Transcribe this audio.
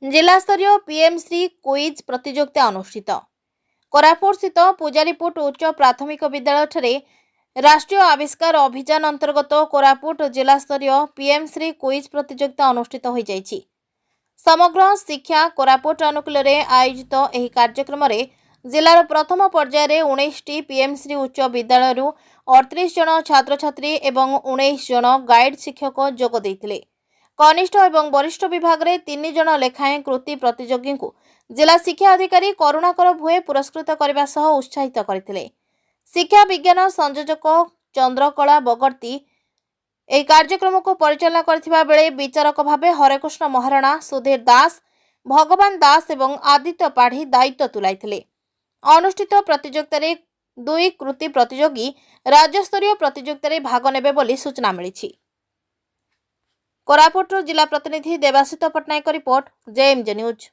जिला स्तरीय PMC quiz प्रतियोगिता अनुष्ठित। कोरापुट स्थित पूजारीपुट उच्च प्राथमिक विद्यालय राष्ट्रीय आविष्कार अभियान अंतर्गत कोरापुट जिला स्तरीय पीएमसी क्विज प्रतियोगिता अनुष्ठित हो जाइछि। समग्र शिक्षा कोरापुट अनुकूल आयोजित यह कार्यक्रम जिलार प्रथम पर्यायर 19 पीएमसी उच्च विद्यालय 38 जन छात्र छात्री एवं 19 जन गाइड शिक्षक जोग देइथिले। कनिष्ठ एवं वरिष्ठ विभाग में 3 जन लेखाएं कृति प्रतियोगी को जिला शिक्षा अधिकारी करुणाकर भुए पुरस्कृत करने सह उत्साहित करथिले। शिक्षा विज्ञान संयोजक चंद्रकला बगर्ती यह कार्यक्रम को परिचालना करथिबा बेले विचारक भावे हरेकृष्ण महाराणा, सुधीर दास, भगवान दास एवं आदित्य पाढ़ी दायित्व तुलाइथिले। अनुष्ठित प्रतियोगिता 2 कृति प्रतियोगी राज्यस्तरीय प्रतियोगिता भाग नेबे बोली सूचना मिली। कोरापुट जिला प्रतिनिधि देवाशीष पट्टनायक रिपोर्ट, जेएमजे न्यूज।